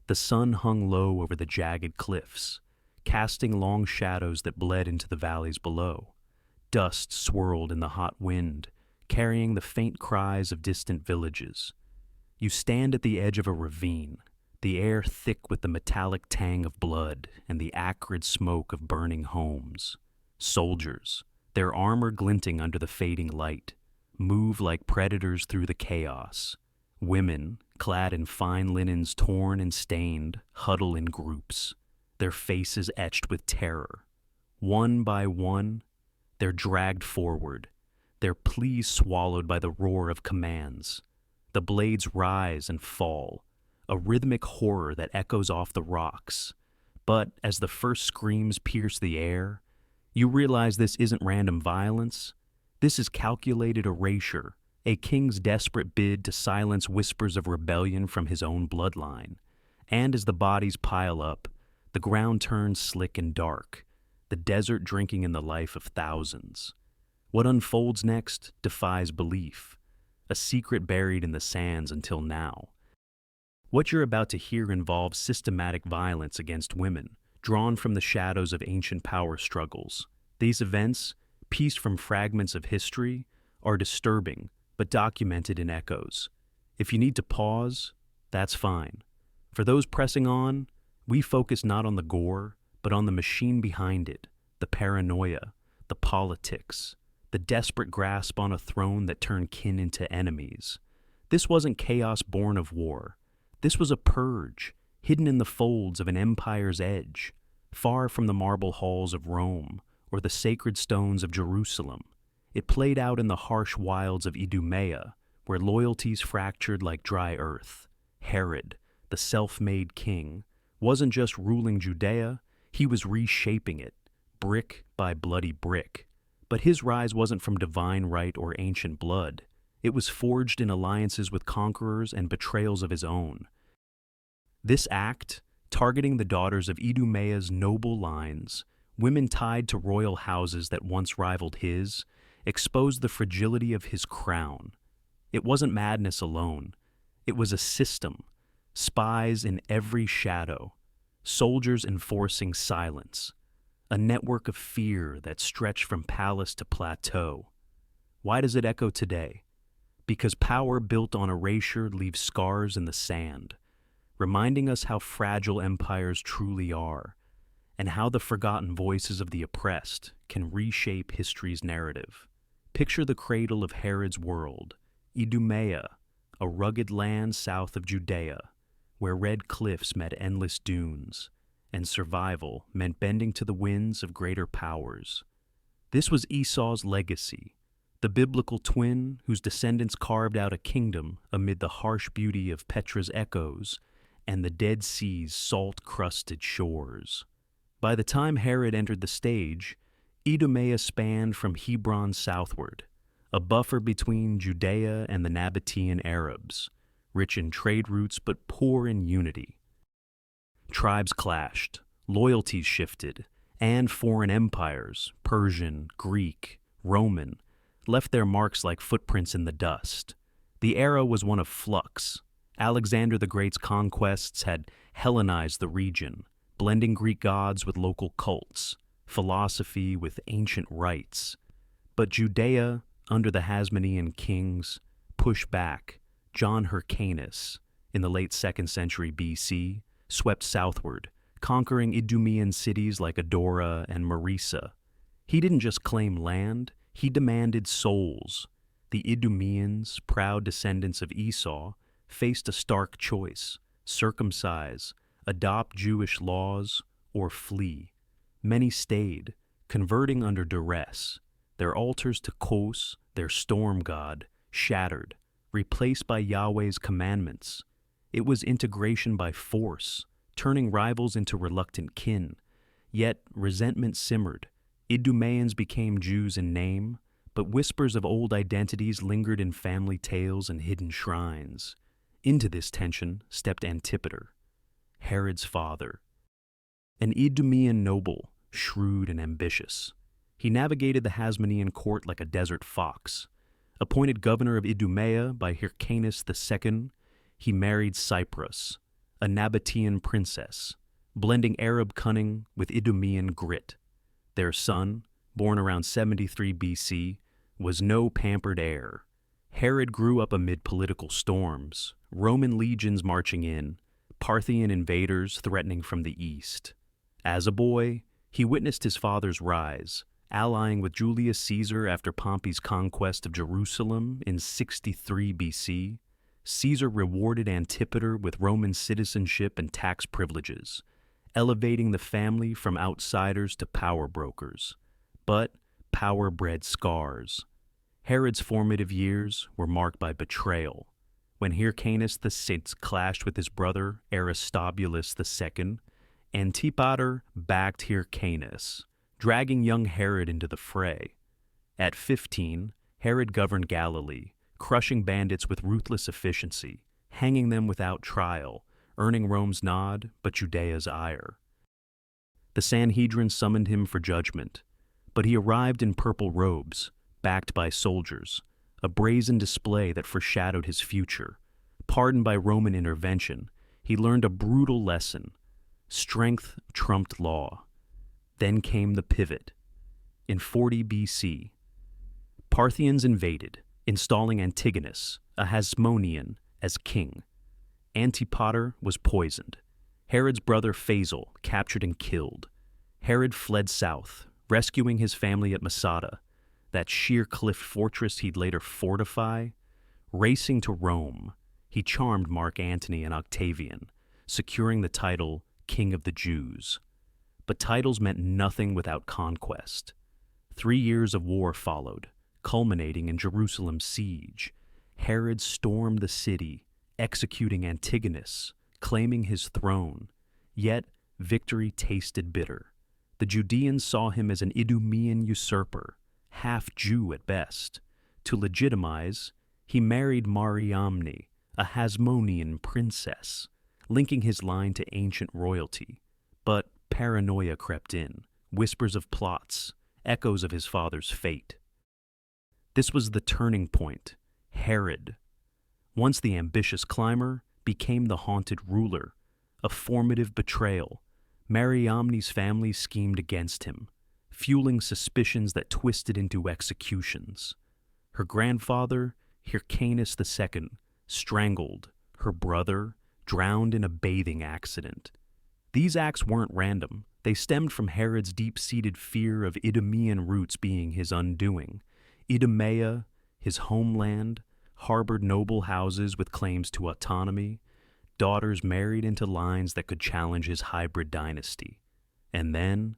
The sun hung low over the jagged cliffs, casting long shadows that bled into the valleys below. Dust swirled in the hot wind, carrying the faint cries of distant villages. You stand at the edge of a ravine, the air thick with the metallic tang of blood and the acrid smoke of burning homes. Soldiers, their armor glinting under the fading light, move like predators through the chaos. Women, clad in fine linens torn and stained, huddle in groups, their faces etched with terror. One by one, they're dragged forward, their pleas swallowed by the roar of commands. The blades rise and fall, a rhythmic horror that echoes off the rocks. But as the first screams pierce the air, you realize this isn't random violence. This is calculated erasure, a king's desperate bid to silence whispers of rebellion from his own bloodline. And as the bodies pile up, the ground turns slick and dark, the desert drinking in the life of thousands. What unfolds next defies belief, a secret buried in the sands until now. What you're about to hear involves systematic violence against women, drawn from the shadows of ancient power struggles. These events, pieced from fragments of history, are disturbing but documented in echoes. If you need to pause, that's fine. For those pressing on, we focus not on the gore, but on the machine behind it, the paranoia, the politics, the desperate grasp on a throne that turned kin into enemies. This wasn't chaos born of war. This was a purge, hidden in the folds of an empire's edge, far from the marble halls of Rome or the sacred stones of Jerusalem. It played out in the harsh wilds of Idumea, where loyalties fractured like dry earth. Herod, the self-made king, wasn't just ruling Judea, he was reshaping it, brick by bloody brick. But his rise wasn't from divine right or ancient blood. It was forged in alliances with conquerors and betrayals of his own. This act, targeting the daughters of Idumea's noble lines, women tied to royal houses that once rivaled his, exposed the fragility of his crown. It wasn't madness alone. It was a system, spies in every shadow, soldiers enforcing silence, a network of fear that stretched from palace to plateau. Why does it echo today? Because power built on erasure leaves scars in the sand, reminding us how fragile empires truly are, and how the forgotten voices of the oppressed can reshape history's narrative. Picture the cradle of Herod's world, Idumea, a rugged land south of Judea, where red cliffs met endless dunes, and survival meant bending to the winds of greater powers. This was Esau's legacy, the biblical twin whose descendants carved out a kingdom amid the harsh beauty of Petra's echoes and the Dead Sea's salt-crusted shores. By the time Herod entered the stage, Idumea spanned from Hebron southward, a buffer between Judea and the Nabatean Arabs, rich in trade routes but poor in unity. Tribes clashed, loyalties shifted, and foreign empires, Persian, Greek, Roman, left their marks like footprints in the dust. The era was one of flux. Alexander the Great's conquests had Hellenized the region, blending Greek gods with local cults, philosophy with ancient rites. But Judea, under the Hasmonean kings, pushed back. John Hyrcanus, in the late 2nd century BC, swept southward, conquering Idumean cities like Adora and Marisa. He didn't just claim land, he demanded souls. The Idumeans, proud descendants of Esau, faced a stark choice: circumcise, adopt Jewish laws, or flee. Many stayed, converting under duress, their altars to Kos, their storm god, shattered, replaced by Yahweh's commandments. It was integration by force, turning rivals into reluctant kin. Yet resentment simmered. Idumeans became Jews in name, but whispers of old identities lingered in family tales and hidden shrines. Into this tension stepped Antipater, Herod's father, an Idumean noble, shrewd and ambitious. He navigated the Hasmonean court like a desert fox. Appointed governor of Idumea by Hyrcanus II, he married Cyprus, a Nabatean princess, blending Arab cunning with Idumean grit. Their son, born around 73 BC, was no pampered heir. Herod grew up amid political storms, Roman legions marching in, Parthian invaders threatening from the east. As a boy, he witnessed his father's rise, allying with Julius Caesar after Pompey's conquest of Jerusalem in 63 BC. Caesar rewarded Antipater with Roman citizenship and tax privileges, elevating the family from outsiders to power brokers. But power bred scars. Herod's formative years were marked by betrayal. When Hyrcanus the Sixth clashed with his brother Aristobulus II, Antipater backed Hyrcanus, dragging young Herod into the fray. At 15, Herod governed Galilee, crushing bandits with ruthless efficiency, hanging them without trial, earning Rome's nod but Judea's ire. The Sanhedrin summoned him for judgment, but he arrived in purple robes, backed by soldiers, a brazen display that foreshadowed his future. Pardoned by Roman intervention, he learned a brutal lesson. Strength trumped law. Then came the pivot. In 40 BC, Parthians invaded, installing Antigonus, a Hasmonean, as king. Antipater was poisoned. Herod's brother Faisal captured and killed. Herod fled south, rescuing his family at Masada, that sheer cliff fortress he'd later fortify. Racing to Rome, he charmed Mark Antony and Octavian, securing the title King of the Jews. But titles meant nothing without conquest. 3 years of war followed, culminating in Jerusalem's siege. Herod stormed the city, executing Antigonus, claiming his throne. Yet victory tasted bitter. The Judeans saw him as an Idumean usurper, half Jew at best. To legitimize, he married Mariamne, a Hasmonean princess, linking his line to ancient royalty. But paranoia crept in, whispers of plots, echoes of his father's fate. This was the turning point. Herod, once the ambitious climber, became the haunted ruler. A formative betrayal. Mariamne's family schemed against him, fueling suspicions that twisted into executions. Her grandfather, Hyrcanus II, strangled. Her brother, drowned in a bathing accident. These acts weren't random. They stemmed from Herod's deep-seated fear of Idumean roots being his undoing. Idumea, his homeland, harbored noble houses with claims to autonomy, daughters married into lines that could challenge his hybrid dynasty. And then,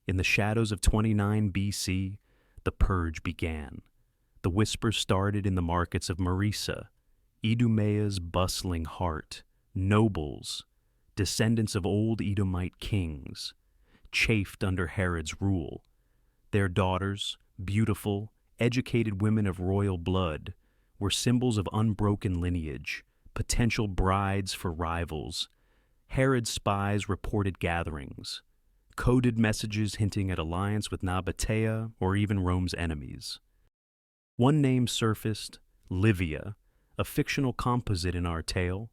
in the shadows of 29 BC, the purge began. The whispers started in the markets of Marisa, Idumea's bustling heart. Nobles, descendants of old Edomite kings, chafed under Herod's rule. Their daughters, beautiful, educated women of royal blood, were symbols of unbroken lineage, potential brides for rivals. Herod's spies reported gatherings, coded messages hinting at alliance with Nabatean or even Rome's enemies. One name surfaced, Livia, a fictional composite in our tale,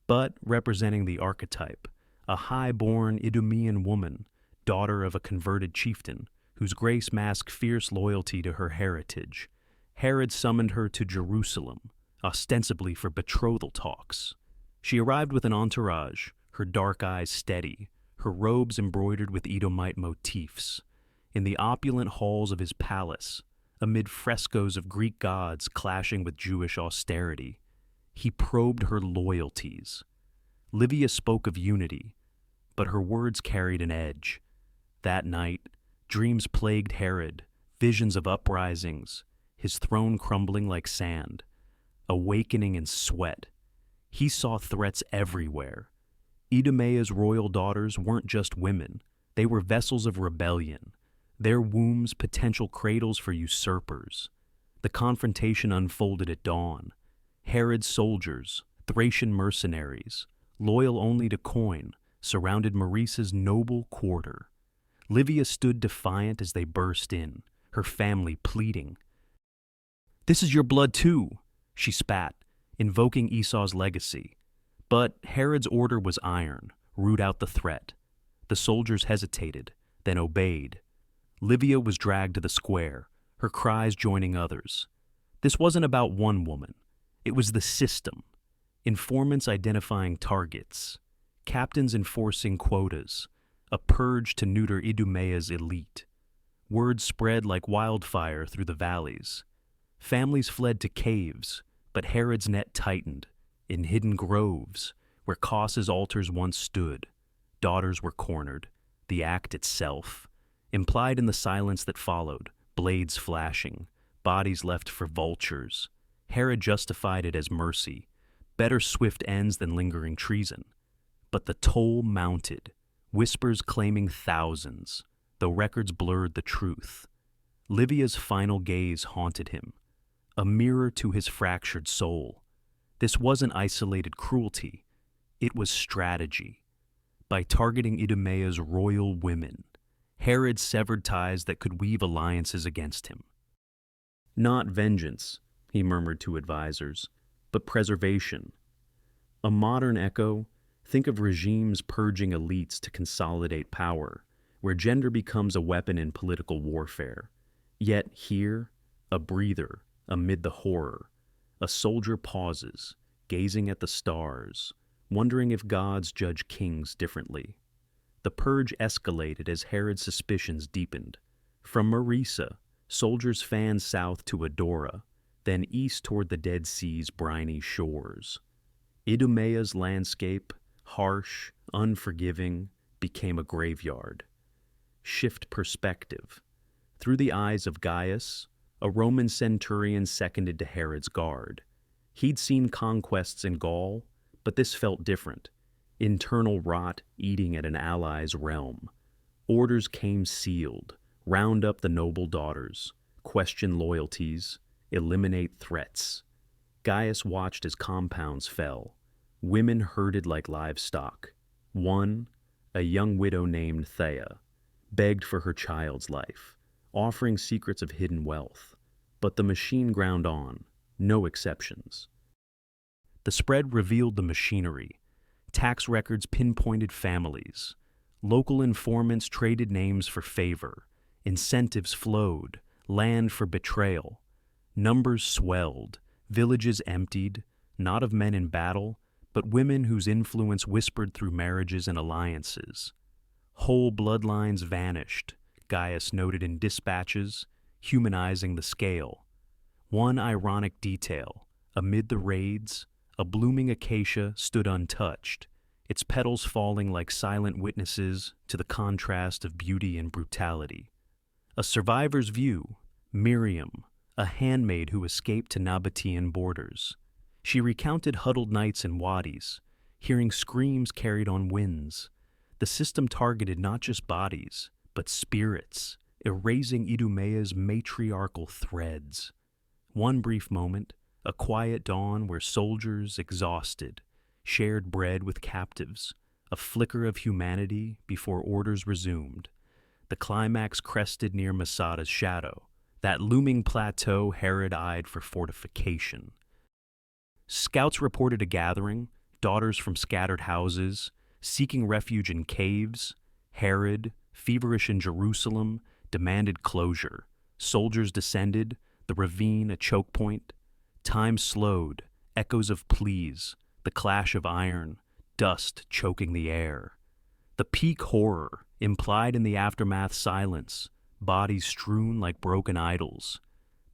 but representing the archetype, a high-born Idumean woman, daughter of a converted chieftain, whose grace masked fierce loyalty to her heritage. Herod summoned her to Jerusalem, ostensibly for betrothal talks. She arrived with an entourage, her dark eyes steady, her robes embroidered with Edomite motifs. In the opulent halls of his palace, amid frescoes of Greek gods clashing with Jewish austerity, he probed her loyalties. Livia spoke of unity, but her words carried an edge. That night, dreams plagued Herod, visions of uprisings, his throne crumbling like sand, awakening in sweat. He saw threats everywhere. Idumea's royal daughters weren't just women, they were vessels of rebellion, their wombs potential cradles for usurpers. The confrontation unfolded at dawn. Herod's soldiers, Thracian mercenaries, loyal only to coin, surrounded Marisa's noble quarter. Livia stood defiant as they burst in, her family pleading. "This is your blood too," she spat, invoking Esau's legacy. But Herod's order was iron: root out the threat. The soldiers hesitated, then obeyed. Livia was dragged to the square, her cries joining others. This wasn't about one woman. It was the system. Informants identifying targets, captains enforcing quotas, a purge to neuter Idumea's elite. Word spread like wildfire through the valleys. Families fled to caves, but Herod's net tightened. In hidden groves, where Cos's altars once stood, daughters were cornered, the act itself, implied in the silence that followed, blades flashing, bodies left for vultures. Herod justified it as mercy, better swift ends than lingering treason. But the toll mounted, whispers claiming thousands, though records blurred the truth. Livia's final gaze haunted him, a mirror to his fractured soul. This wasn't isolated cruelty, it was strategy. By targeting Idumea's royal women, Herod severed ties that could weave alliances against him. Not vengeance, he murmured to advisors, but preservation. A modern echo, think of regimes purging elites to consolidate power, where gender becomes a weapon in political warfare. Yet here, a breather amid the horror. A soldier pauses, gazing at the stars, wondering if gods judge kings differently. The purge escalated as Herod's suspicions deepened. From Marisa, soldiers fanned south to Adora, then east toward the Dead Sea's briny shores. Idumea's landscape, harsh, unforgiving, became a graveyard. Shift perspective. Through the eyes of Gaius, a Roman centurion seconded to Herod's guard. He'd seen conquests in Gaul, but this felt different. Internal rot eating at an ally's realm. Orders came sealed: round up the noble daughters, question loyalties, eliminate threats. Gaius watched as compounds fell. Women herded like livestock. One, a young widow named Thea, begged for her child's life, offering secrets of hidden wealth. But the machine ground on, no exceptions. The spread revealed the machinery. Tax records pinpointed families. Local informants traded names for favor. Incentives flowed, land for betrayal. Numbers swelled, villages emptied, not of men in battle, but women whose influence whispered through marriages and alliances. Whole bloodlines vanished, Gaius noted in dispatches, humanizing the scale. One ironic detail: amid the raids, a blooming acacia stood untouched, its petals falling like silent witnesses to the contrast of beauty and brutality. A survivor's view: Miriam, a handmaid who escaped to Nabatean borders. She recounted huddled nights in wadis, hearing screams carried on winds. The system targeted not just bodies, but spirits, erasing Idumea's matriarchal threads. One brief moment, a quiet dawn where soldiers, exhausted, shared bread with captives, a flicker of humanity before orders resumed. The climax crested near Masada's shadow, that looming plateau Herod eyed for fortification. Scouts reported a gathering, daughters from scattered houses, seeking refuge in caves. Herod, feverish in Jerusalem, demanded closure. Soldiers descended, the ravine a choke point. Time slowed, echoes of pleas, the clash of iron, dust choking the air. The peak horror, implied in the aftermath silence, bodies strewn like broken idols.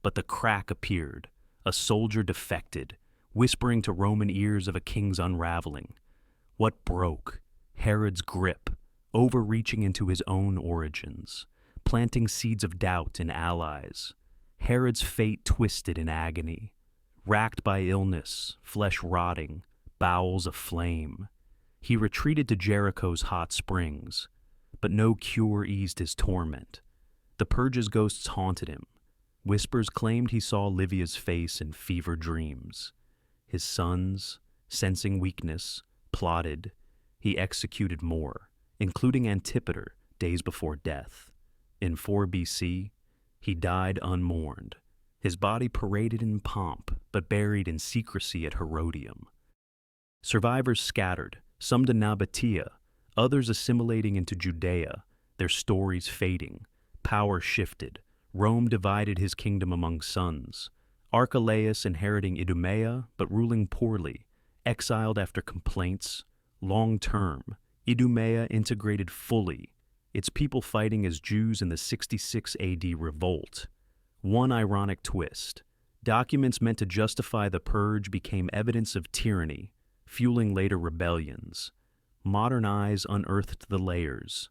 But the crack appeared, a soldier defected, whispering to Roman ears of a king's unraveling. What broke? Herod's grip, overreaching into his own origins, planting seeds of doubt in allies. Herod's fate twisted in agony, racked by illness, flesh rotting, bowels aflame. He retreated to Jericho's hot springs, but no cure eased his torment. The purge's ghosts haunted him. Whispers claimed he saw Livia's face in fever dreams. His sons, sensing weakness, plotted. He executed more, including Antipater days before death. In 4 BC, he died unmourned, his body paraded in pomp but buried in secrecy at Herodium. Survivors scattered, some to Nabatea, others assimilating into Judea, their stories fading. Power shifted. Rome divided his kingdom among sons. Archelaus inheriting Idumea, but ruling poorly, exiled after complaints. Long-term, Idumea integrated fully, its people fighting as Jews in the 66 AD revolt. One ironic twist. Documents meant to justify the purge became evidence of tyranny, fueling later rebellions. Modern eyes unearthed the layers.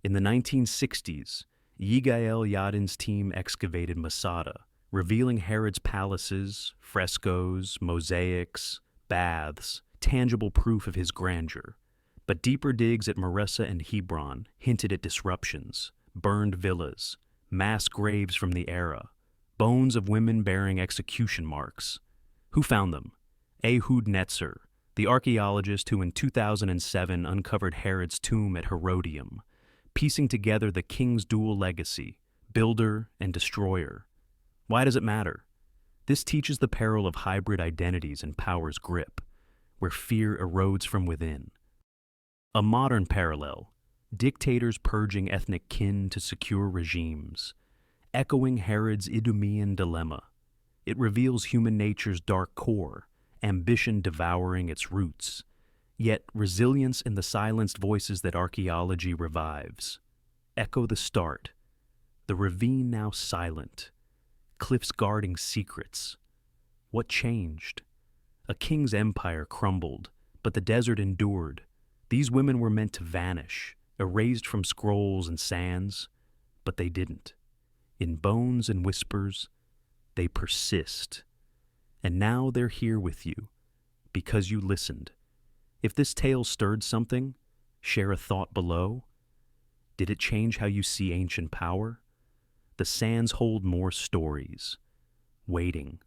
In the 1960s, Yigael Yadin's team excavated Masada, revealing Herod's palaces, frescoes, mosaics, baths, tangible proof of his grandeur. But deeper digs at Marisa and Hebron hinted at disruptions, burned villas, mass graves from the era, bones of women bearing execution marks. Who found them? Ehud Netzer, the archaeologist who in 2007 uncovered Herod's tomb at Herodium, piecing together the king's dual legacy, builder and destroyer. Why does it matter? This teaches the peril of hybrid identities and power's grip, where fear erodes from within. A modern parallel, dictators purging ethnic kin to secure regimes, echoing Herod's Idumean dilemma. It reveals human nature's dark core, ambition devouring its roots, yet resilience in the silenced voices that archaeology revives. Echo the start, the ravine now silent, cliffs guarding secrets. What changed? A king's empire crumbled, but the desert endured. These women were meant to vanish, erased from scrolls and sands, but they didn't. In bones and whispers, they persist. And now they're here with you, because you listened. If this tale stirred something, share a thought below. Did it change how you see ancient power? The sands hold more stories, waiting,